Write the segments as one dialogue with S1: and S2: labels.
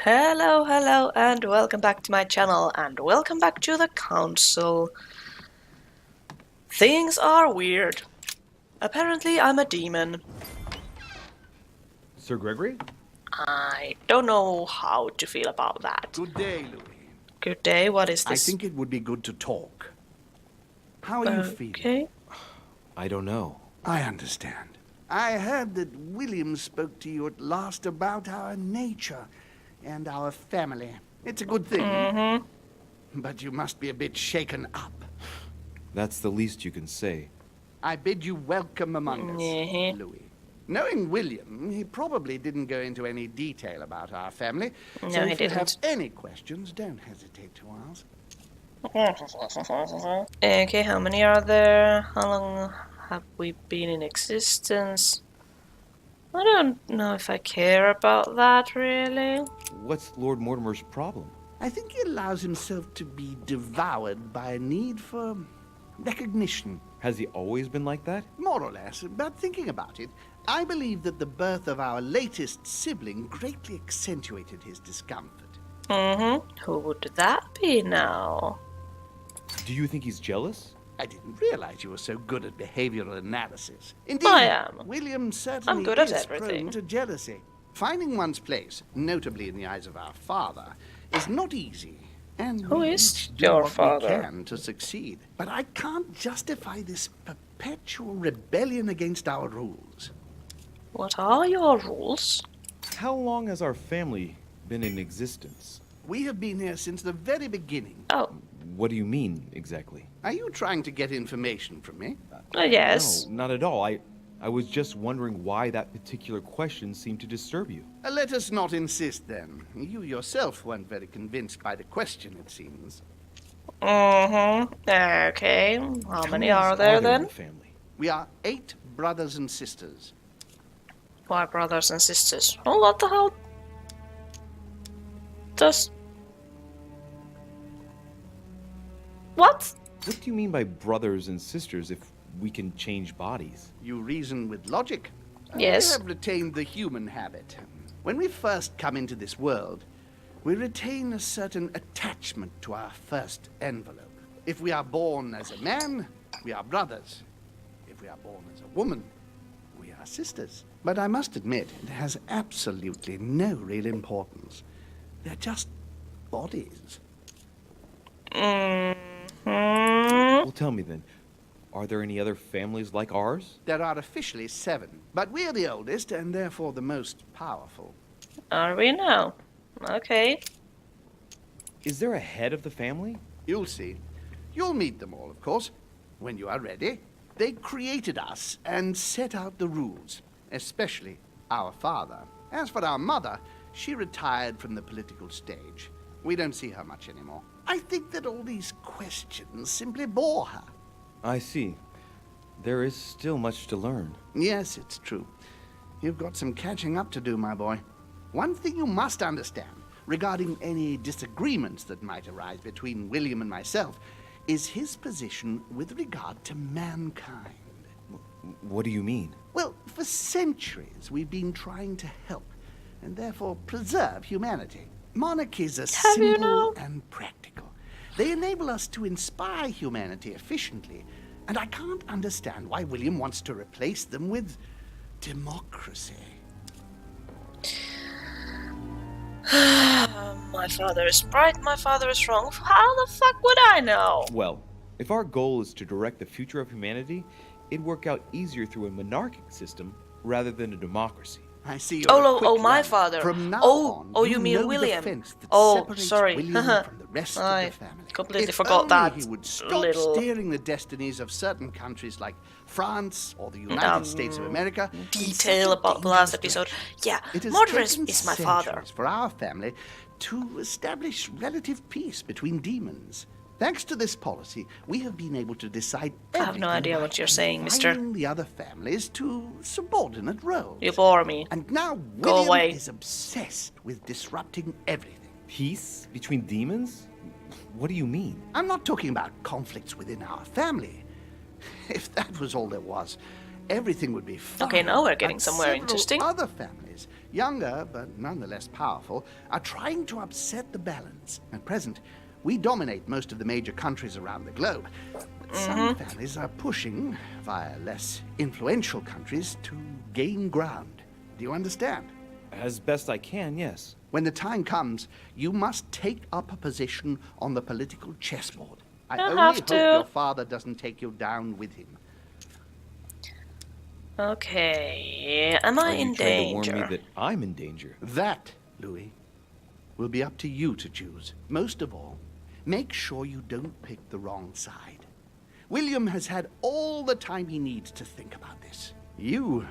S1: Hello, and welcome back to my channel, and welcome back to the council. Things are weird. Apparently, I'm a demon.
S2: Sir Gregory?
S1: I don't know how to feel about that.
S3: Good day, Louis.
S1: Good day, what is
S3: I
S1: this?
S3: think it would be good to talk. How are you feeling?
S1: Okay.
S2: I don't know.
S3: I understand. I heard that William spoke to you at last about our nature and our family. It's a good thing. But you must be a bit shaken up.
S2: That's the least you can say.
S3: I bid you welcome among us, Louis. Knowing William, he probably didn't go into any detail about our family.
S1: No,
S3: so
S1: he
S3: if you have
S1: didn't.
S3: any questions, don't hesitate to ask.
S1: Okay, how many are there? How long have we been in existence? I don't know if I care about that, really.
S2: What's Lord Mortimer's problem?
S3: I think he allows himself to be devoured by a need for recognition.
S2: Has he always been like that?
S3: More or less, but thinking about it, I believe that the birth of our latest sibling greatly accentuated his discomfort.
S1: Who would that be now?
S2: Do you think he's jealous?
S3: I didn't realize you were so good at behavioral analysis. Indeed,
S1: I am.
S3: William certainly
S1: I'm good at
S3: is
S1: everything.
S3: prone to jealousy. Finding one's place, notably in the eyes of our father, is not easy. And
S1: Who
S3: we
S1: is
S3: each do
S1: your
S3: what
S1: father?
S3: we can to succeed. But I can't justify this perpetual rebellion against our rules.
S1: What are your rules?
S2: How long has our family been in existence?
S3: We have been here since the very beginning.
S1: Oh,
S2: What do you mean, exactly?
S3: Are you trying to get information from me?
S1: yes.
S2: No, not at all. I was just wondering why that particular question seemed to disturb you.
S3: Let us not insist, then. You yourself weren't very convinced by the question, it seems.
S1: Okay. How
S2: How
S1: many are there
S2: in
S1: then?
S2: the family?
S3: We are 8 brothers and sisters.
S1: Why brothers and sisters? Oh, what the hell? Does... What?
S2: What do you mean by brothers and sisters if we can change bodies?
S3: You reason with logic.
S1: Yes.
S3: I have retained the human habit. When we first come into this world, we retain a certain attachment to our first envelope. If we are born as a man, we are brothers. If we are born as a woman, we are sisters. But I must admit, it has absolutely no real importance. They're just bodies.
S2: Well, tell me then, are there any other families like ours?
S3: There are officially 7, but we're the oldest and therefore the most powerful.
S1: Are we now? Okay.
S2: Is there a head of the family?
S3: You'll see. You'll meet them all, of course, when you are ready. They created us and set out the rules, especially our father. As for our mother, she retired from the political stage. We don't see her much anymore. I think that all these questions simply bore her.
S2: I see. There is still much to learn.
S3: Yes, it's true. You've got some catching up to do, my boy. One thing you must understand regarding any disagreements that might arise between William and myself is his position with regard to mankind.
S2: What do you mean?
S3: Well, for centuries we've been trying to help and therefore preserve humanity. Monarchies are
S1: you
S3: simple
S1: know?
S3: and practical. They enable us to inspire humanity efficiently, and I can't understand why William wants to replace them with democracy.
S1: My father is right, my father is wrong. How the fuck would I know?
S2: Well, if our goal is to direct the future of humanity, it'd work out easier through a monarchic system rather than a democracy.
S3: I see you're
S1: Oh,
S3: a quick
S1: oh, my
S3: learner.
S1: father.
S3: From now
S1: Oh,
S3: on,
S1: oh, you mean
S3: know
S1: William.
S3: The fence that
S1: Oh,
S3: separates
S1: sorry.
S3: William from the rest
S1: I
S3: of the family.
S1: completely
S3: If
S1: forgot
S3: only
S1: that
S3: he would stop
S1: little
S3: steering the destinies of certain countries like France or the United States of America. in
S1: detail
S3: such a
S1: about the last
S3: dangerous
S1: episode.
S3: direction.
S1: Yeah,
S3: It has
S1: Mortimer
S3: taken
S1: is my father.
S3: centuries for our family to establish relative peace between demons. Thanks to this policy, we have been able to decide
S1: I have no
S3: everything
S1: idea
S3: by
S1: what you're saying, mister.
S3: confining the other families to subordinate roles.
S1: You bore me.
S3: And now
S1: Go
S3: William
S1: away.
S3: is obsessed with disrupting everything.
S2: Peace between demons? What do you mean?
S3: I'm not talking about conflicts within our family. If that was all there was, everything would be fine.
S1: Okay, now we're getting
S3: But
S1: somewhere
S3: several
S1: interesting.
S3: Other families younger but nonetheless powerful, are trying to upset the balance. At present, we dominate most of the major countries around the globe. But some families are pushing, via less influential countries, to gain ground. Do you understand?
S2: As best I can, yes.
S3: When the time comes, you must take up a position on the political chessboard. I
S1: I'll
S3: only
S1: have
S3: hope
S1: to.
S3: your father doesn't take you down with him.
S1: Okay, am I
S2: Are you
S1: in
S2: trying
S1: danger?
S2: to warn me that I'm in danger?
S3: That, Louis, will be up to you to choose. Most of all, make sure you don't pick the wrong side. William has had all the time he needs to think about this. You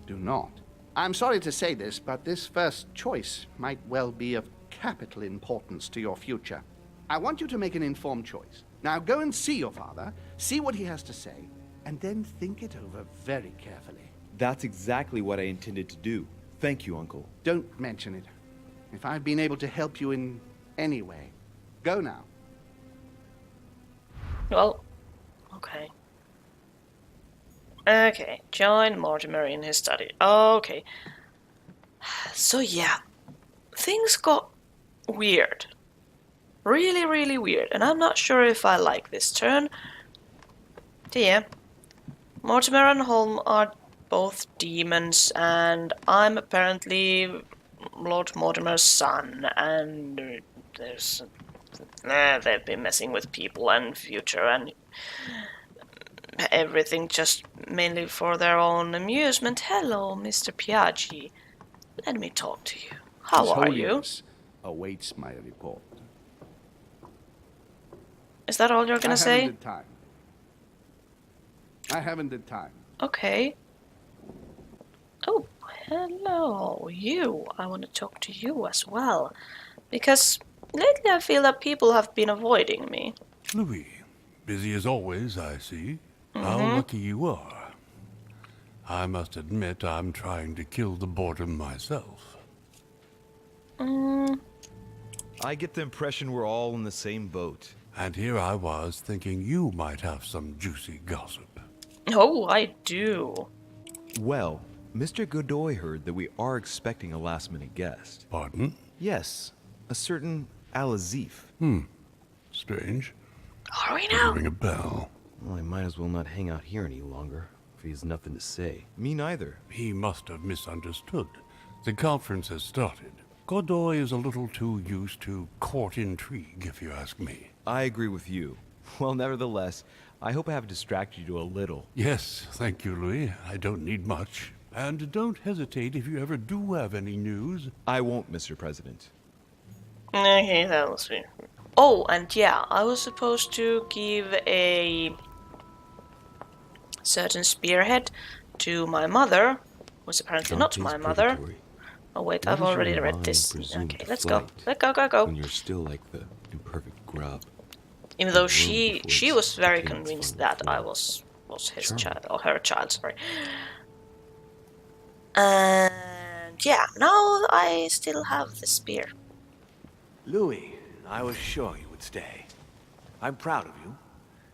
S3: do not. I'm sorry to say this, but this first choice might well be of capital importance to your future. I want you to make an informed choice. Now go and see your father, see what he has to say, and then think it over very carefully.
S2: That's exactly what I intended to do. Thank you, Uncle.
S3: Don't mention it. If I've been able to help you in any way, go now.
S1: Well, okay. Okay, join Mortimer in his study. Okay. So yeah, things got weird. Really, really weird. And I'm not sure if I like this turn. So yeah, Mortimer and Holm are both demons, and I'm apparently Lord Mortimer's son, and there's... they've been messing with people and future and everything just mainly for their own amusement. Hello, Mr. Piaggi. Let me talk to you. How
S3: His
S1: are you?
S3: Holiness awaits my report.
S1: Is that all you're gonna say?
S3: I haven't the time.
S1: Okay. Oh, hello, you. I want to talk to you as well. Because lately I feel that people have been avoiding me.
S4: Louis, busy as always, I see. How lucky you are. I must admit I'm trying to kill the boredom myself.
S2: I get the impression we're all in the same boat.
S4: And here I was thinking you might have some juicy gossip.
S1: Oh, I do.
S2: Well, Mr. Godoy heard that we are expecting a last-minute guest.
S4: Pardon?
S2: Yes, a certain Al-Azif.
S4: Strange.
S1: Are we
S4: Doesn't
S1: now?
S4: ring a bell.
S5: Well, I might as well not hang out here any longer, if he has nothing to say.
S2: Me neither.
S4: He must have misunderstood. The conference has started. Godoy is a little too used to court intrigue, if you ask me.
S2: I agree with you. Well, nevertheless, I hope I have distracted you a little.
S4: Yes, thank you, Louis. I don't need much. And don't hesitate if you ever do have any news.
S2: I won't, Mr. President.
S1: Okay, that was weird. Oh, and yeah, I was supposed to give a certain spearhead to my mother, who's apparently not
S5: Dante's
S1: my mother.
S5: Purgatory.
S1: Oh wait,
S5: What
S1: I've
S5: is your
S1: already read
S5: mind
S1: this.
S5: presumed
S1: Okay,
S5: to
S1: let's go.
S5: flight
S1: Let go.
S5: When you're still like the imperfect grub.
S1: Even though
S5: room
S1: she
S5: before
S1: was
S5: it's
S1: very
S5: decaying
S1: convinced
S5: from the
S1: that I
S5: floor.
S1: was his
S5: Charming.
S1: child, or her child, sorry. And yeah, now I still have the spear.
S6: Louis, I was sure you would stay. I'm proud of you.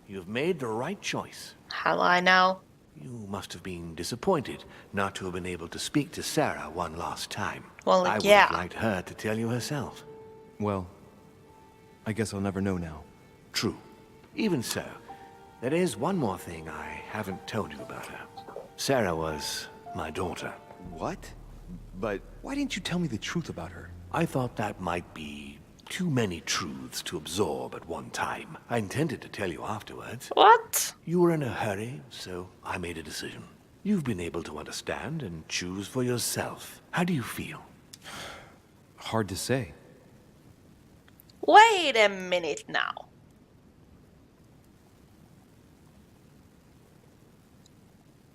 S6: You've made the right choice.
S1: Have I now?
S6: You must have been disappointed not to have been able to speak to Sarah one last time.
S1: Well,
S6: I would
S1: yeah.
S6: have liked her to tell you herself.
S2: Well, I guess I'll never know now.
S6: True. Even so, there is one more thing I haven't told you about her. Sarah was my daughter.
S2: What? But why didn't you tell me the truth about her?
S6: I thought that might be too many truths to absorb at one time. I intended to tell you afterwards.
S1: What?
S6: You were in a hurry, so I made a decision. You've been able to understand and choose for yourself. How do you feel?
S2: Hard to say.
S1: Wait a minute now.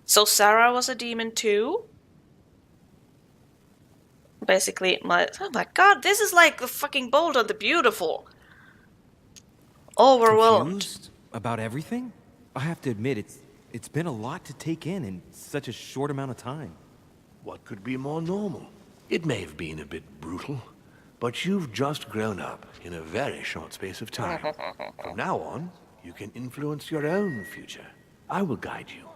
S1: So Sarah was a demon too? Basically, oh my god, this is like the fucking Bold and the Beautiful. Overwhelmed.
S5: Confused about everything? I have to admit, it's been a lot to take in such a short amount of time.
S6: What could be more normal? It may have been a bit brutal, but you've just grown up in a very short space of time. From now on, you can influence your own future. I will guide you.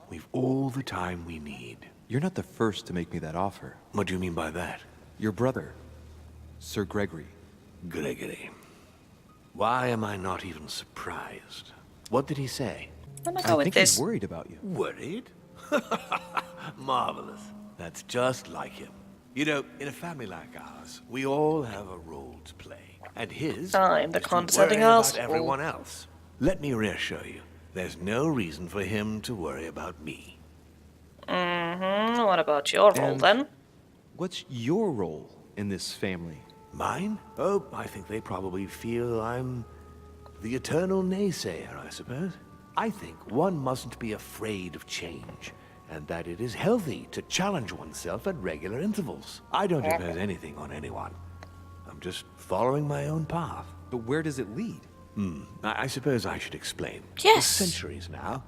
S6: We've all the time we need.
S5: You're not the first to make me that offer.
S6: What do you mean by that?
S5: Your brother, Sir Gregory.
S6: Gregory. Why am I not even surprised? What did he say?
S1: I'm gonna
S5: I
S1: go with
S5: think
S1: this.
S5: he's worried about you.
S6: Worried? Marvelous. That's just like him. You know, in a family like ours, we all have a role to play. And his
S1: I'm the
S6: is to
S1: condescending
S6: worry about
S1: asshole.
S6: everyone else. Let me reassure you, there's no reason for him to worry about me.
S1: What about your role
S5: And-
S1: then?
S5: What's your role in this family?
S6: Mine? Oh, I think they probably feel I'm the eternal naysayer, I suppose. I think one mustn't be afraid of change, and that it is healthy to challenge oneself at regular intervals. I don't impose anything on anyone. I'm just following my own path.
S5: But where does it lead?
S6: I suppose I should explain.
S1: Yes.
S6: For centuries now,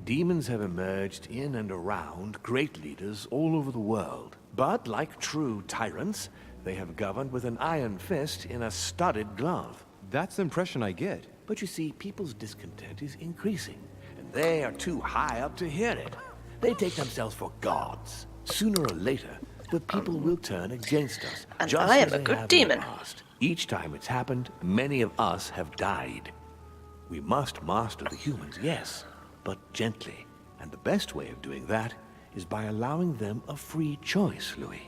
S6: demons have emerged in and around great leaders all over the world. But like true tyrants, they have governed with an iron fist in a studded glove.
S5: That's the impression I get.
S6: But you see, people's discontent is increasing, and they are too high up to hear it. They take themselves for gods. Sooner or later, the people will turn against us.
S1: And
S6: just
S1: I am
S6: as
S1: a
S6: they
S1: good
S6: have in the
S1: demon.
S6: past. Each time it's happened, many of us have died. We must master the humans, yes, but gently. And the best way of doing that is by allowing them a free choice, Louis.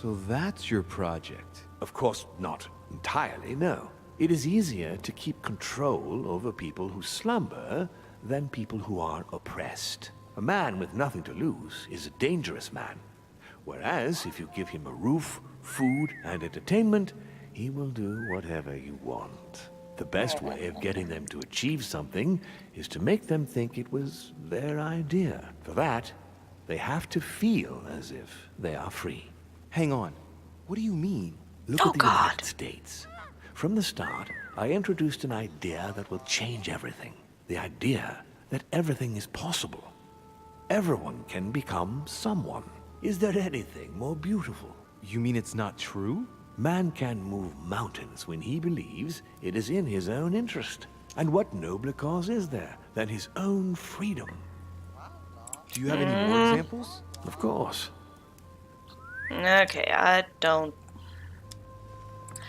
S5: So that's your project.
S6: Of course, not entirely, no. It is easier to keep control over people who slumber than people who are oppressed. A man with nothing to lose is a dangerous man. Whereas, if you give him a roof, food, and entertainment, he will do whatever you want. The best way of getting them to achieve something is to make them think it was their idea. For that, they have to feel as if they are free.
S5: Hang on. What do you mean?
S6: Look
S1: Oh,
S6: at the
S1: God.
S6: United States. From the start, I introduced an idea that will change everything. The idea that everything is possible. Everyone can become someone. Is there anything more beautiful?
S5: You mean it's not true?
S6: Man can move mountains when he believes it is in his own interest. And what nobler cause is there than his own freedom?
S5: Do you have any more examples?
S6: Of course.
S1: Okay, I don't.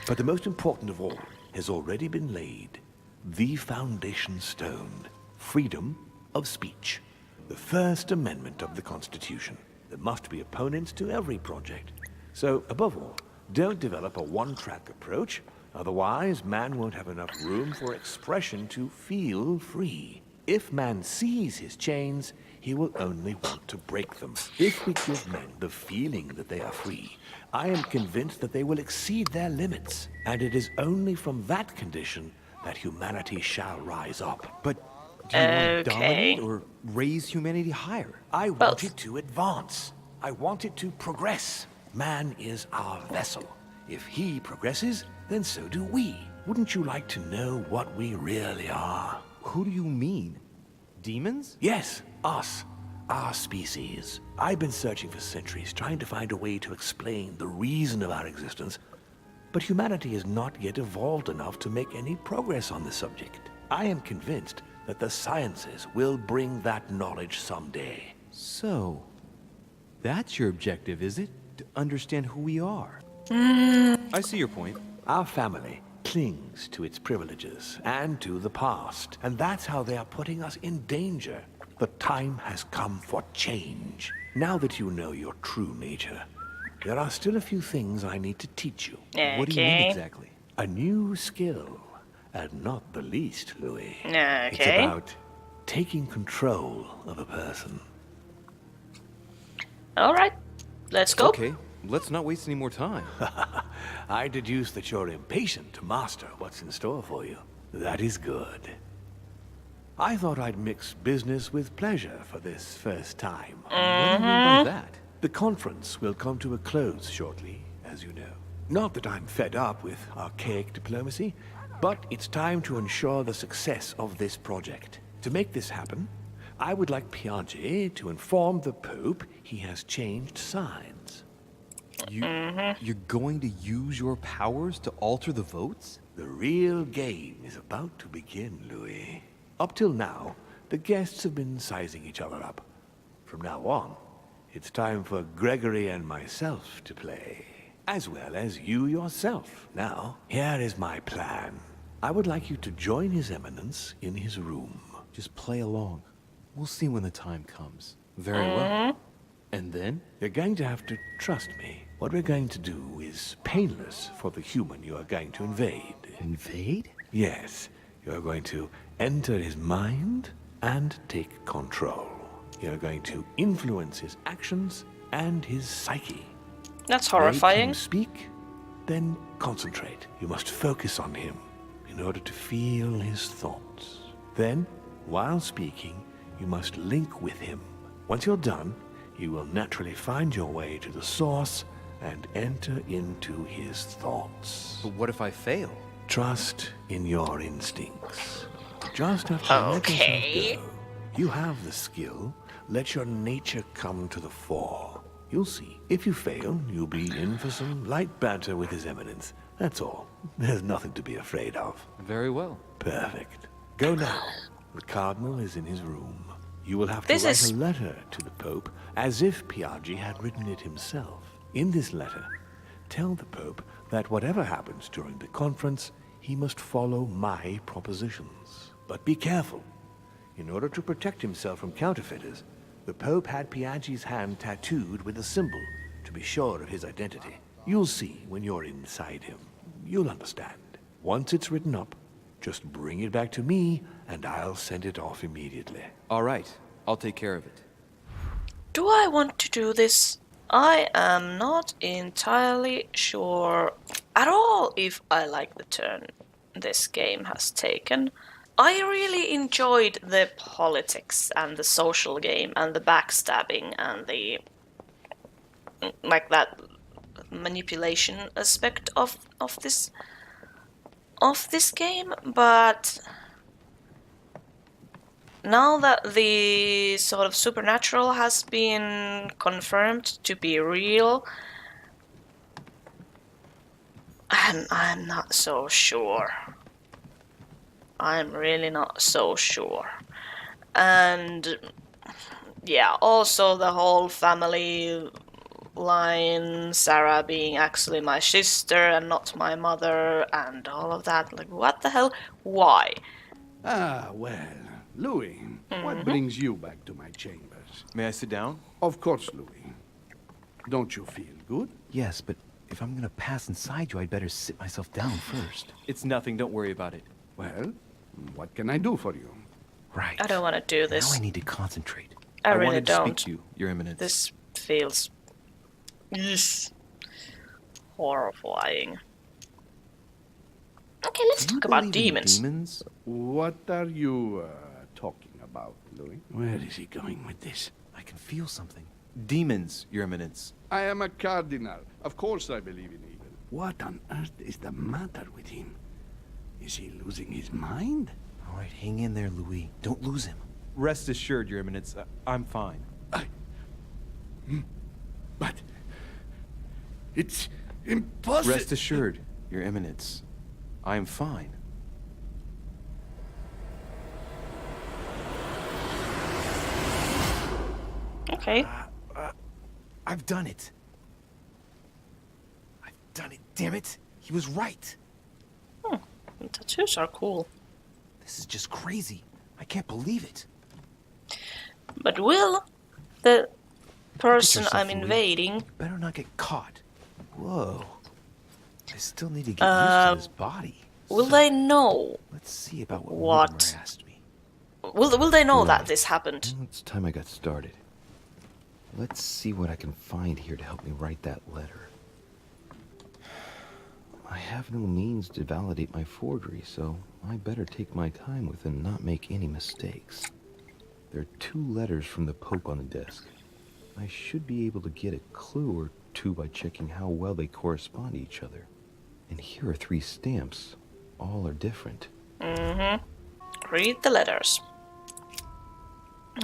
S6: But the most important of all has already been laid. The foundation stone. Freedom of speech. The First Amendment of the Constitution. There must be opponents to every project. So, above all, don't develop a one-track approach. Otherwise, man won't have enough room for expression to feel free. If man sees his chains, he will only want to break them. If we give men the feeling that they are free, I am convinced that they will exceed their limits. And it is only from that condition that humanity shall rise up.
S5: But do you want to
S1: Okay.
S5: dominate or raise humanity higher?
S6: I
S1: Both.
S6: want it to advance. I want it to progress. Man is our vessel. If he progresses, then so do we. Wouldn't you like to know what we really are?
S5: Who do you mean? Demons?
S6: Yes, us. Our species. I've been searching for centuries, trying to find a way to explain the reason of our existence. But humanity has not yet evolved enough to make any progress on the subject. I am convinced that the sciences will bring that knowledge someday.
S5: So, that's your objective, is it? To understand who we are. I see your point.
S6: Our family clings to its privileges and to the past, and that's how they are putting us in danger. The time has come for change. Now that you know your true nature, there are still a few things I need to teach you.
S5: What do you mean
S1: Okay.
S5: exactly?
S6: A new skill, and not the least, Louis. It's
S1: Okay.
S6: about taking control of a person.
S1: All right. Let's go.
S5: Okay, let's not waste any more time.
S6: I deduce that you're impatient to master what's in store for you. That is good. I thought I'd mix business with pleasure for this first time.
S5: What do you mean by that?
S6: The conference will come to a close shortly, as you know. Not that I'm fed up with archaic diplomacy, but it's time to ensure the success of this project. To make this happen, I would like ReettaJ to inform the Pope he has changed sides.
S5: You're going to use your powers to alter the votes?
S6: The real game is about to begin, Louis. Up till now, The guests have been sizing each other up. From now on, it's time for Gregory and myself to play, as well as you yourself. Now, here is my plan. I would like you to join His Eminence in his room.
S5: Just play along. We'll see when the time comes. Very well. And then?
S6: You're going to have to trust me. What we're going to do is painless for the human you are going to invade.
S5: Invade?
S6: Yes, you're going to enter his mind and take control. You're going to influence his actions and his psyche.
S1: That's
S6: Make
S1: horrifying.
S6: him speak, then concentrate. You must focus on him in order to feel his thoughts. Then, while speaking, you must link with him. Once you're done, you will naturally find your way to the source and enter into his thoughts.
S5: But what if I fail?
S6: Trust in your instincts. Just have to
S1: Okay.
S6: let yourself go. You have the skill. Let your nature come to the fore. You'll see. If you fail, you'll be in for some light banter with His Eminence. That's all. There's nothing to be afraid of.
S5: Very well.
S6: Perfect. Go now. The Cardinal is in his room. You will have to
S1: This
S6: write
S1: is-
S6: a letter to the Pope as if Piaggi had written it himself. In this letter, tell the Pope that whatever happens during the conference, he must follow my propositions. But be careful. In order to protect himself from counterfeiters, the Pope had Piaggi's hand tattooed with a symbol to be sure of his identity. You'll see when you're inside him. You'll understand. Once it's written up, just bring it back to me, and I'll send it off immediately.
S5: All right. I'll take care of it.
S1: Do I want to do this? I am not entirely sure at all if I like the turn this game has taken. I really enjoyed the politics and the social game and the backstabbing and the like that manipulation aspect of this game, but now that the sort of supernatural has been confirmed to be real, I'm not so sure. I'm really not so sure. And yeah, also the whole family line, Sarah being actually my sister and not my mother, and all of that. Like, what the hell? Why?
S3: Ah, well, Louis, what brings you back to my chambers?
S5: May I sit down?
S3: Of course, Louis. Don't you feel good?
S7: Yes, but if I'm gonna pass inside you, I'd better sit myself down first.
S5: It's nothing. Don't worry about it.
S3: Well, what can I do for you?
S7: Right.
S1: I don't want to do
S7: Now
S1: this.
S7: I need to concentrate.
S1: I really
S5: wanted to speak
S1: don't.
S5: to you, Your Eminence.
S1: This feels horrifying. Okay, let's
S7: Do you
S1: talk about
S7: believe in
S1: demons.
S7: Demons?
S3: What are you talking about, Louis? Where is he going with this?
S7: I can feel something.
S5: Demons, Your Eminence.
S3: I am a cardinal. Of course I believe in evil. What on earth is the matter with him? Is he losing his mind?
S7: All right, hang in there, Louis. Don't lose him.
S5: Rest assured, Your Eminence, I'm fine.
S3: But it's impossible.
S5: Rest assured, Your Eminence, I am fine.
S1: Okay.
S7: I've done it. I've done it, damn it. He was right.
S1: The tattoos are cool.
S7: This is just crazy. I can't believe it.
S1: But will the person
S7: yourself,
S1: I'm
S7: Louis.
S1: invading
S7: Better not get caught. Whoa. I still need to get used to this body.
S1: will they know?
S7: Let's see about what
S1: What?
S7: Mortimer asked me.
S1: Will they know that this happened?
S7: Well, it's time I got started. Let's see what I can find here to help me write that letter. I have no means to validate my forgery, so I better take my time with it and not make any mistakes. There are 2 letters from the Pope on the desk. I should be able to get a clue or 2 by checking how well they correspond to each other. And here are 3 stamps. All are different.
S1: Read the letters.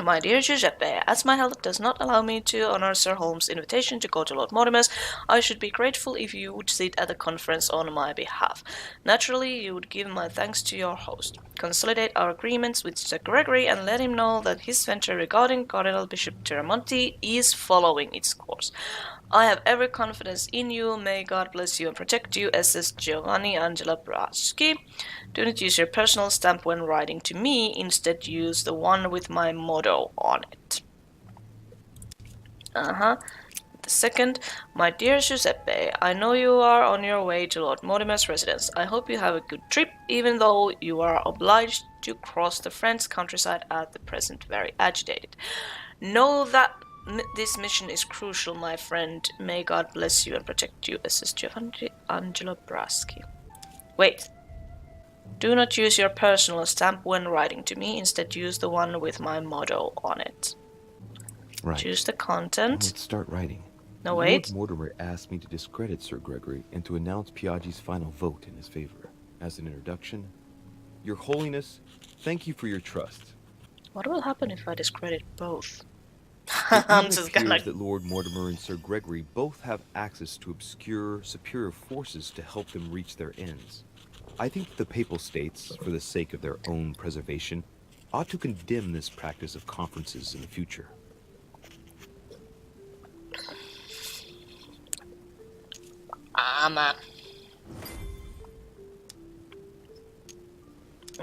S1: My dear Giuseppe, as my health does not allow me to honor Sir Holmes' invitation to go to Lord Mortimer's, I should be grateful if you would sit at the conference on my behalf. Naturally, you would give my thanks to your host. Consolidate our agreements with Sir Gregory and let him know that his venture regarding Cardinal Bishop Tiramonti is following its course. I have every confidence in you. May God bless you and protect you, SS Giovanni Angela Braschi. Do not use your personal stamp when writing to me. Instead, use the one with my motto on it. The second, my dear Giuseppe, I know you are on your way to Lord Mortimer's residence. I hope you have a good trip, even though you are obliged to cross the French countryside at the present very agitated. Know that this mission is crucial, my friend. May God bless you and protect you, SS Giovanni Angelo Braschi. Wait. Do not use your personal stamp when writing to me. Instead, use the one with my motto on it.
S7: Right.
S1: Choose the
S7: Now
S1: content.
S7: let's start writing.
S1: No, wait.
S7: Lord Mortimer asked me to discredit Sir Gregory and to announce Piaggi's final vote in his favor. As an introduction, Your Holiness, thank you for your trust.
S1: What will happen if I discredit both?
S7: It
S1: I'm
S7: even
S1: just gonna...
S7: appears that Lord Mortimer and Sir Gregory both have access to obscure, superior forces to help them reach their ends. I think the Papal States, for the sake of their own preservation, ought to condemn this practice of conferences in the future.
S1: Man.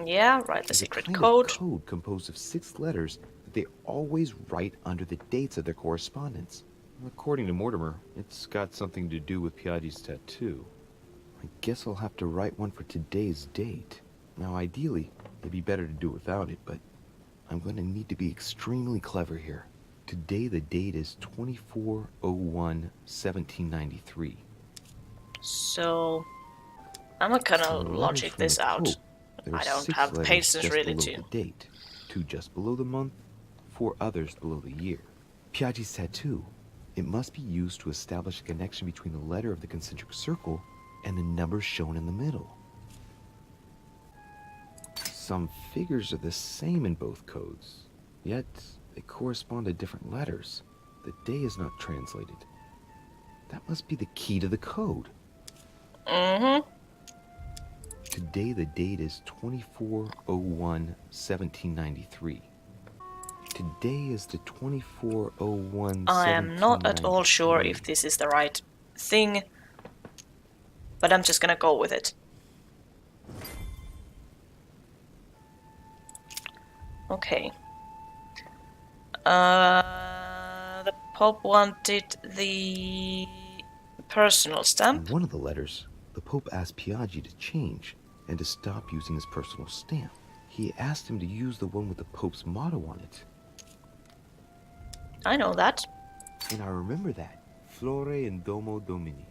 S1: Yeah, write the
S7: There's a
S1: secret
S7: kind
S1: code.
S7: of code composed of 6 letters that they always write under the dates of their correspondence. According to Mortimer, it's got something to do with Piaggi's tattoo. I guess I'll have to write one for today's date. Now, ideally, it'd be better to do without it, but I'm going to need to be extremely clever here. Today, the date is 24/01/1793.
S1: So, I'm not gonna
S7: So the letters
S1: logic
S7: from
S1: this
S7: the
S1: out.
S7: Pope, there are
S1: I don't
S7: 6
S1: have the
S7: letters
S1: patience
S7: just
S1: really
S7: below
S1: to.
S7: the date, 2 just below the month, 4 others below the year. Piaggi's tattoo. It must be used to establish a connection between the letter of the concentric circle and the numbers shown in the middle. Some figures are the same in both codes, yet they correspond to different letters. The day is not translated. That must be the key to the code. Today the date is 24/01/1793. Today is the 24/01/1793.
S1: I am not at all sure if this is the right thing, but I'm just gonna go with it. Okay. The Pope wanted the personal
S7: In
S1: stamp.
S7: one of the letters, the Pope asked Piaggi to change and to stop using his personal stamp. He asked him to use the one with the Pope's motto on it.
S1: I know that.
S7: And I remember that. Flore in Domo Domini.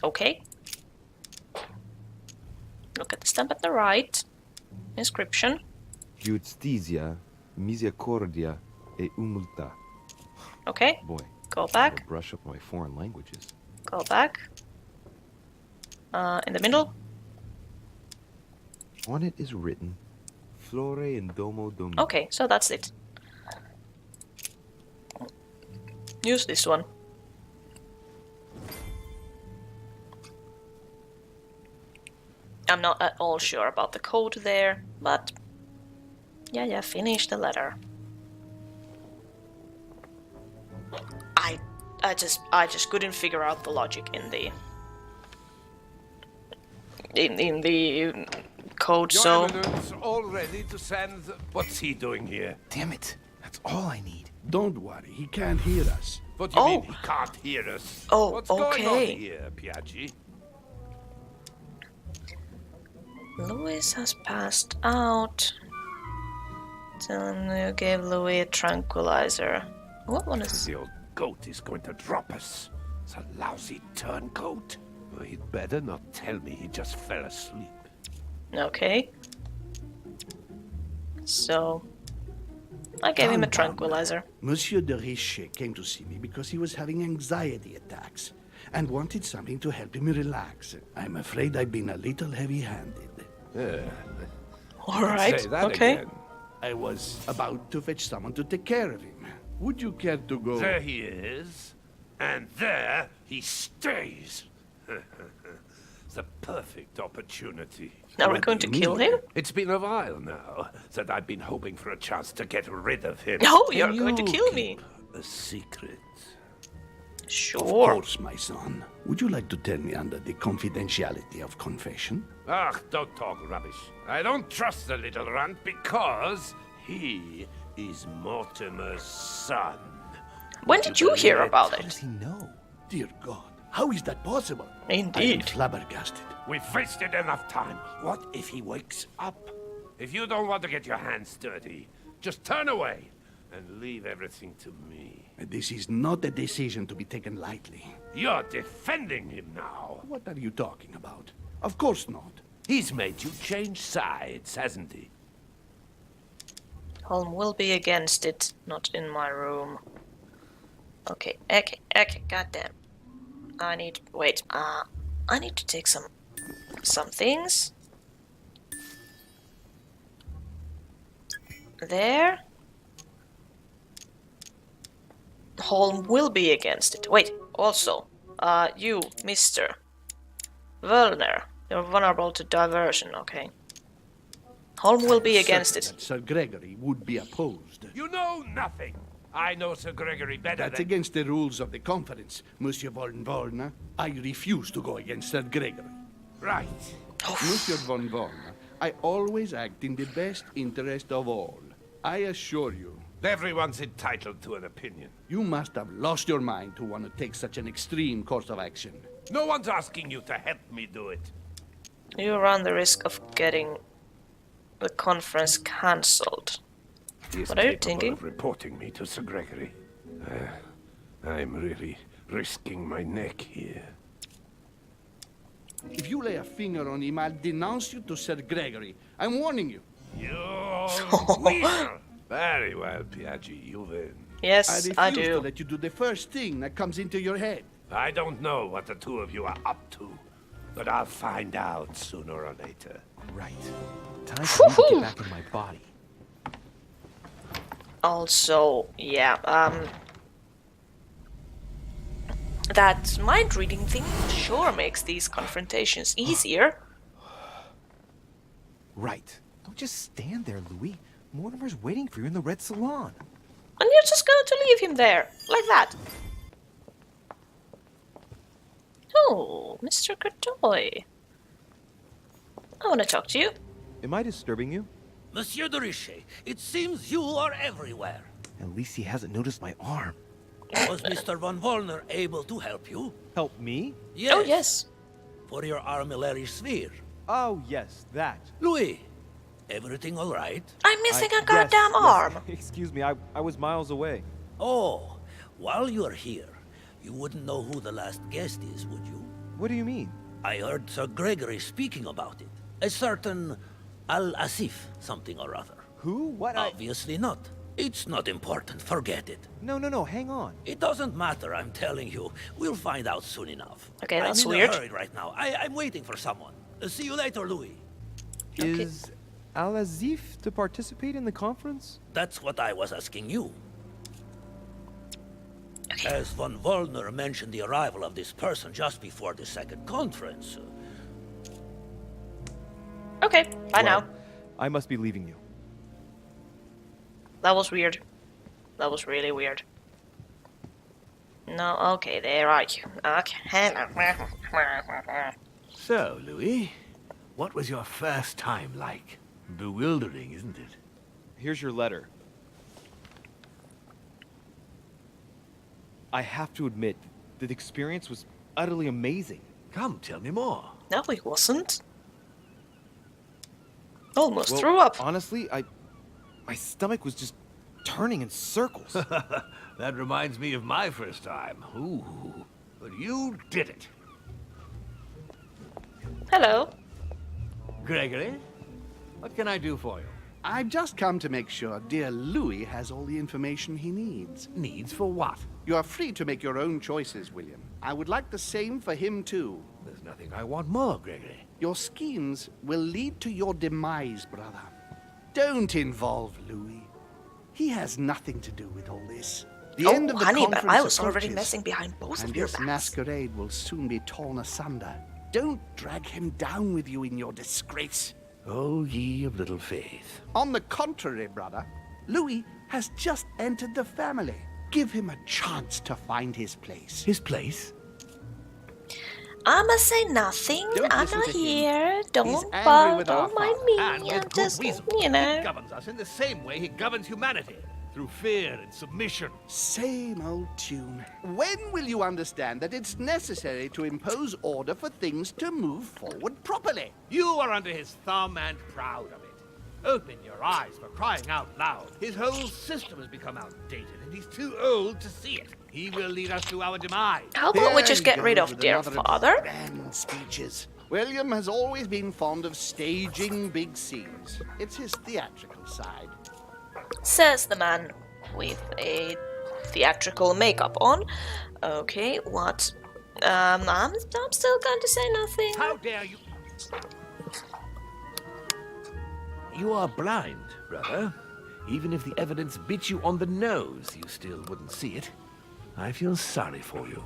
S1: Okay. Look at the stamp at the right. Inscription.
S7: Giustizia, misericordia e humiltà.
S1: Okay.
S7: Boy,
S1: Go
S7: I
S1: back.
S7: gotta brush up my foreign languages.
S1: Go back. In the middle.
S7: On it is written, Flore in Domo Domini.
S1: Okay, so that's it. Use this one. I'm not at all sure about the code there, but yeah, finish the letter. I just couldn't figure out the logic in the code,
S8: Your
S1: so
S8: Eminence, all ready to send... What's he doing here?
S6: Damn it. That's all I need.
S3: Don't worry, he can't hear us.
S8: What do you mean
S1: Oh.
S8: he can't hear us?
S1: Oh,
S8: What's going on
S1: okay.
S8: here, Piaggi?
S1: Louis has passed out. Then you gave Louis a tranquilizer. What one is?
S8: The old goat is going to drop us. It's a lousy turncoat. Well, he'd better not tell me he just fell asleep.
S1: Okay. So, I gave him a
S3: Calm down.
S1: tranquilizer.
S3: Monsieur de Richet came to see me because he was having anxiety attacks and wanted something to help him relax. I'm afraid I've been a little heavy-handed.
S1: All right.
S8: Say that
S1: Okay.
S8: again.
S3: I was about to fetch someone to take care of him. Would you care to go?
S8: There he is, and there he stays. It's a perfect opportunity.
S1: Are we
S3: What
S1: going
S3: do
S1: to
S3: you
S1: kill
S3: mean?
S1: him?
S8: It's been a while now that I've been hoping for a chance to get rid of him.
S1: No, you're
S8: Can
S1: going to
S8: you
S1: kill me.
S8: keep a secret?
S3: Of
S1: Sure.
S3: course, my son. Would you like to tell me under the confidentiality of confession?
S8: Ah, don't talk rubbish. I don't trust the little runt because he is Mortimer's son.
S1: When did you hear about
S7: How does
S1: it?
S7: he know?
S3: Dear God, how is that possible? I am
S1: Indeed.
S3: flabbergasted.
S8: We've wasted enough time. What if he wakes up? If you don't want to get your hands dirty, just turn away and leave everything to me.
S3: This is not a decision to be taken lightly.
S8: You're defending him now.
S3: What are you talking about? Of course not.
S8: He's made you change sides, hasn't he?
S1: Holm will be against it, not in my room. Okay, goddamn. I need, wait, I need to take some things. There. Holm will be against it. Wait, also, you, Mr. Werner, you're vulnerable to diversion, okay. Holm will be against it.
S3: Certain that Sir Gregory would be opposed.
S8: You know nothing. I know Sir Gregory better
S3: That's
S8: than...
S3: against the rules of the conference, Monsieur von Wollner. I refuse to go against Sir Gregory.
S8: Right.
S3: Monsieur von Wollner, I always act in the best interest of all. I assure you,
S8: Everyone's entitled to an opinion.
S3: you must have lost your mind to want to take such an extreme course of action.
S8: No one's asking you to help me do it.
S1: You run the risk of getting the conference cancelled.
S8: He is
S1: What are you
S8: capable
S1: thinking?
S8: of reporting me to Sir Gregory. I'm really risking my neck here.
S3: If you lay a finger on him, I'll denounce you to Sir Gregory. I'm warning you.
S8: You will. Very well, Piaggi, you win.
S1: Yes, I
S3: refuse to
S1: do.
S3: let you do the first thing that comes into your head.
S8: I don't know what the two of you are up to, but I'll find out sooner or later.
S5: Right. Time for me to get back in my body.
S1: Also, yeah, that mind reading thing sure makes these confrontations easier.
S5: Right. Don't just stand there, Louis. Mortimer's waiting for you in the Red Salon.
S1: And you're just going to leave him there, like that. Oh, Mr. Godoy. I want to talk to you.
S5: Am I disturbing you?
S9: Monsieur de Richet, it seems you are everywhere.
S5: At least he hasn't noticed my arm.
S9: Was Mr. von Wollner able to help you?
S5: Help me?
S9: Yes.
S1: Oh, yes.
S9: For your armillary sphere.
S5: Oh, yes, that.
S9: Louis, everything all right?
S1: I'm missing
S5: I-
S1: a goddamn
S5: yes,
S1: arm.
S5: Excuse me, I was miles away.
S9: Oh, while you're here, you wouldn't know who the last guest is, would you?
S5: What do you mean?
S9: I heard Sir Gregory speaking about it. A certain Al-Asif something or other.
S5: Who? What?
S9: Obviously not. It's not important, forget it.
S5: No, hang on.
S9: It doesn't matter, I'm telling you. We'll find out soon enough.
S1: Okay, that's
S9: I'm in
S1: weird.
S9: a hurry right now. I'm waiting for someone. See you later, Louis.
S1: Okay.
S5: Is Al-Azif to participate in the conference?
S9: That's what I was asking you.
S1: Okay.
S9: As von Wollner mentioned the arrival of this person just before the second conference.
S1: Okay, bye
S5: Well,
S1: now.
S5: I must be leaving you.
S1: That was weird. That was really weird. No, okay, there are you. Okay.
S6: So, Louis, what was your first time like? Bewildering, isn't it?
S2: Here's your letter. I have to admit that the experience was utterly amazing.
S6: Come, tell me more.
S1: No, he wasn't. Almost
S2: Well,
S1: threw up.
S2: Honestly, my stomach was just turning in circles.
S6: That reminds me of my first time. Ooh, but you did it.
S1: Hello.
S6: Gregory, what can I do for you?
S3: I've just come to make sure dear Louis has all the information he needs.
S6: Needs for what?
S3: You are free to make your own choices, William. I would like the same for him, too.
S6: There's nothing I want more, Gregory.
S3: Your schemes will lead to your demise, brother. Don't involve Louis. He has nothing to do with all this. The
S1: Oh,
S3: end of the
S1: honey, but I
S3: conference
S1: was already
S3: approaches,
S1: messing behind both
S3: and
S1: of your
S3: this
S1: backs.
S3: masquerade will soon be torn asunder. Don't drag him down with you in your disgrace.
S6: O ye of little faith.
S3: On the contrary, brother, Louis has just entered the family. Give him a chance to find his place.
S6: His place?
S1: I'ma say nothing.
S3: Don't
S1: I'm
S3: listen
S1: not
S3: to him.
S1: here.
S3: He's
S1: Don't
S3: angry with our
S1: don't mind
S3: father.
S1: me.
S10: And with
S1: I'm
S10: good
S1: just,
S10: reason.
S1: you
S10: He
S1: know.
S10: governs us in the same way he governs humanity, through fear and submission.
S3: Same old tune. When will you understand that it's necessary to impose order for things to move forward properly?
S10: You are under his thumb and proud of it. Open your eyes, for crying out loud. His whole system has become outdated, and he's too old to see it. He will lead us to our demise.
S1: How about we
S3: There
S1: just
S3: he
S1: get rid
S3: goes
S1: of
S3: with
S1: dear
S3: another his
S1: father?
S3: grand speeches. William has always been fond of staging big scenes. It's his theatrical side.
S1: Says the man with a theatrical makeup on. Okay, what? I'm still going to say nothing.
S10: How dare you?
S6: You are blind, brother. Even if the evidence bit you on the nose, you still wouldn't see it. I feel sorry for you.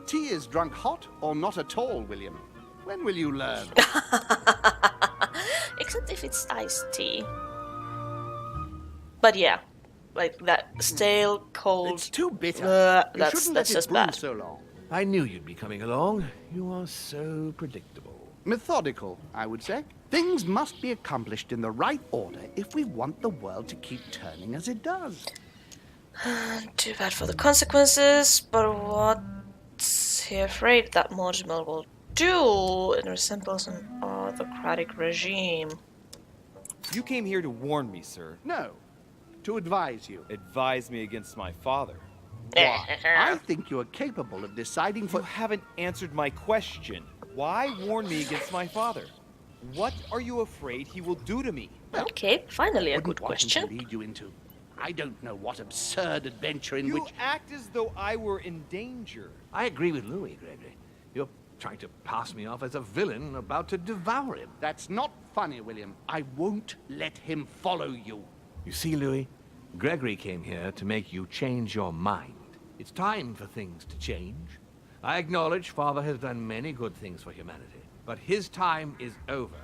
S3: Tea is drunk hot or not at all, William? When will you learn?
S1: Except if it's iced tea. But yeah, like that stale, cold.
S3: It's too bitter. You
S1: that's
S3: shouldn't let it
S1: just
S3: brew
S1: bad.
S3: so long.
S6: I knew you'd be coming along. You are so predictable.
S3: Methodical, I would say. Things must be accomplished in the right order if we want the world to keep turning as it does.
S1: Too bad for the consequences, but what's he afraid that Mortimer will do? It resembles an autocratic regime.
S2: You came here to warn me, sir.
S3: No, to advise you.
S2: Advise me against my father.
S3: Why? I think you are capable of deciding
S2: You
S3: for...
S2: haven't answered my question. Why warn me against my father? What are you afraid he will do to me?
S1: Okay, finally a
S3: Wouldn't
S1: good
S3: want him to
S1: question.
S3: lead you into... I don't know what absurd adventure in
S2: You
S3: which...
S2: act as though I were in danger.
S10: I agree with Louis, Gregory. You're trying to pass me off as a villain about to devour him.
S3: That's not funny, William. I won't let him follow you.
S10: You see, Louis, Gregory came here to make you change your mind. It's time for things to change. I acknowledge Father has done many good things for humanity, but his time is over,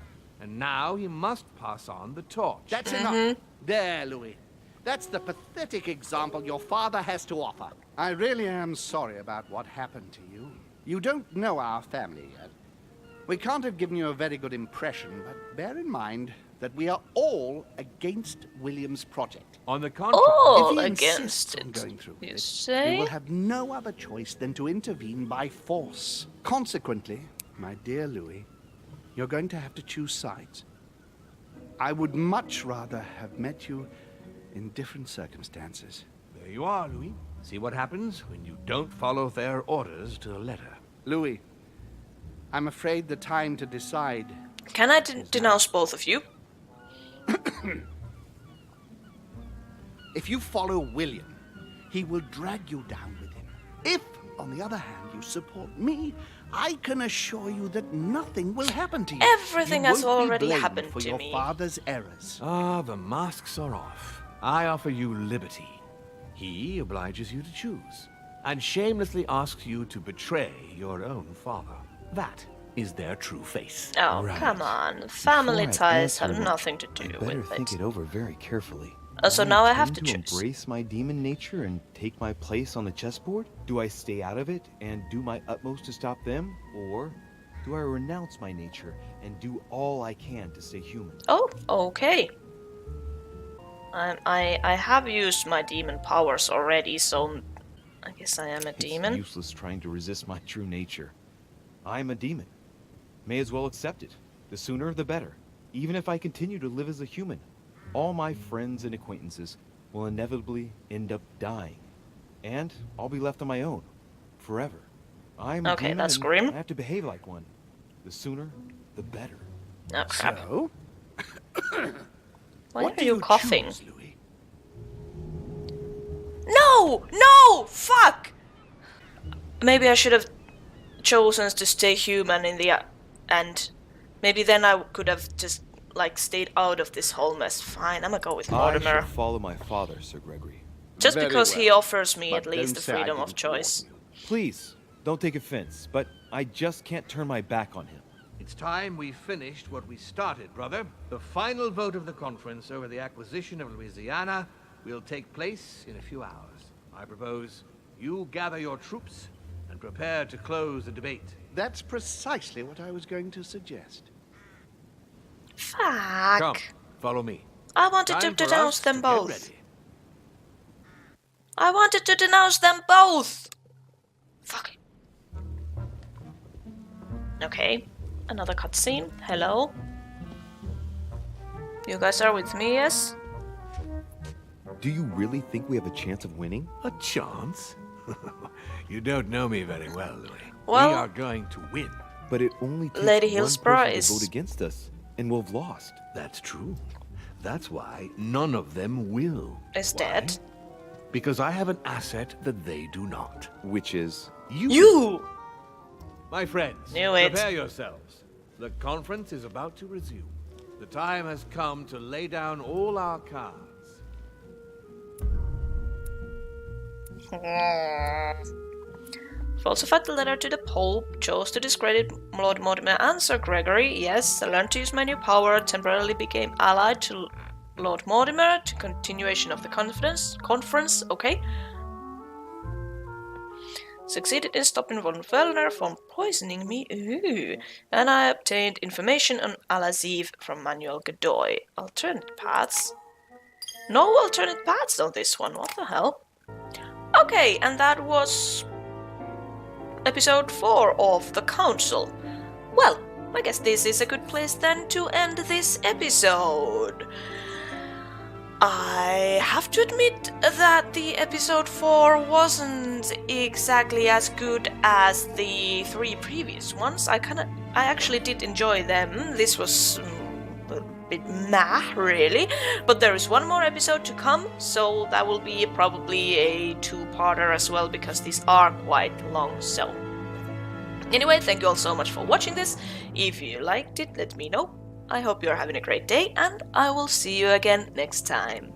S10: and now he must pass on the torch.
S3: That's enough. There, Louis. That's the pathetic example your father has to offer. I really am sorry about what happened to you. You don't know our family yet. We can't have given you a very good impression, but bear in mind that we are all against William's project.
S10: On the contrary,
S1: All
S3: if he
S1: against
S3: insists on
S1: it,
S3: going through with
S1: you
S3: it,
S1: say?
S3: we will have no other choice than to intervene by force. Consequently, my dear Louis, you're going to have to choose sides. I would much rather have met you in different circumstances.
S10: there you are, Louis. See what happens when you don't follow their orders to the letter.
S3: Louis, I'm afraid the time to decide.
S1: Can I denounce both of you?
S3: If you follow William, he will drag you down with him. If, on the other hand, you support me, I can assure you that nothing will happen to you.
S1: Everything
S3: You
S1: has
S3: won't be
S1: already
S3: blamed
S1: happened
S3: for
S1: to
S3: your
S1: me.
S3: father's errors.
S10: Ah, the masks are off. I offer you liberty. He obliges you to choose, and shamelessly asks you to betray your own father. That is their true face.
S1: Oh,
S5: Right.
S1: come on. Family
S7: Before I
S1: ties have
S7: answer,
S1: nothing to
S7: I
S1: do
S7: better
S1: with
S7: think
S1: it.
S7: it over very carefully.
S1: So
S7: Do
S1: now I have to
S7: intend
S1: choose.
S7: embrace my demon nature and take my place on the chessboard?
S2: Do I stay out of it and do my utmost to stop them? Or do I renounce my nature and do all I can to stay human?
S1: Oh, okay. I have used my demon powers already, so I guess I am a demon.
S2: It's useless trying to resist my true nature. I'm a demon. May as well accept it. The sooner the better. Even if I continue to live as a human, all my friends and acquaintances will inevitably end up dying. And I'll be left on my own. Forever. I'm a
S1: Okay,
S2: demon
S1: that's
S2: and
S1: grim.
S2: I have to behave like one. The sooner, the better.
S1: Oh, crap.
S3: So,
S1: Why
S3: what
S1: are
S3: do
S1: you coughing?
S3: choose, Louis?
S1: No! No! Fuck! Maybe I should have chosen to stay human in the end. Maybe then I could have just, like, stayed out of this whole mess. Fine, I'm gonna go with
S2: I
S1: Mortimer.
S2: shall follow my father, Sir Gregory.
S1: Just
S3: Very
S1: because he
S3: well.
S1: offers me
S3: But
S1: at least
S3: don't
S1: the
S3: say I
S1: freedom of
S3: didn't
S1: choice.
S3: warn you.
S2: Please, don't take offense, but I just can't turn my back on him.
S10: It's time we finished what we started, brother. The final vote of the conference over the acquisition of Louisiana will take place in a few hours. I propose you gather your troops and prepare to close the debate.
S3: That's precisely what I was going to suggest.
S1: Fuck.
S10: Come, follow me.
S1: I wanted to
S10: Time for
S1: denounce
S10: us
S1: them
S10: to get
S1: both.
S10: ready.
S1: I wanted to denounce them both! Fuck it. Okay, another cutscene. Hello. You guys are with me, yes?
S7: Do you really think we have a chance of winning?
S6: A chance? You don't know me very well, Louis.
S1: Well-
S6: we are going to win.
S7: But it only takes
S1: Lady
S7: one
S1: Hill's
S7: person
S1: prize.
S7: to vote against us, and we'll have lost.
S6: That's true. That's why none of them will.
S1: Is
S6: Why?
S1: dead.
S6: Because I have an asset that they do not.
S7: Which is...
S1: You!
S10: My friends,
S1: Knew it.
S10: prepare yourselves. The conference is about to resume. The time has come to lay down all our cards.
S1: Falsified the letter to the Pope, chose to discredit Lord Mortimer and Sir Gregory. Yes, I learned to use my new power, temporarily became allied to Lord Mortimer, to continuation of the conference, okay. Succeeded in stopping von Fellner from poisoning me, ooh. And I obtained information on Al-Aziz from Manuel Godoy. Alternate paths? No alternate paths on this one, what the hell? Okay, and that was episode 4 of The Council. Well, I guess this is a good place then to end this episode. I have to admit that the episode 4 wasn't exactly as good as the 3 previous ones. I actually did enjoy them. This was a bit meh, really. But there is one more episode to come, so that will be probably a 2-parter as well, because these are quite long, so. Anyway, thank you all so much for watching this. If you liked it, let me know. I hope you're having a great day, and I will see you again next time.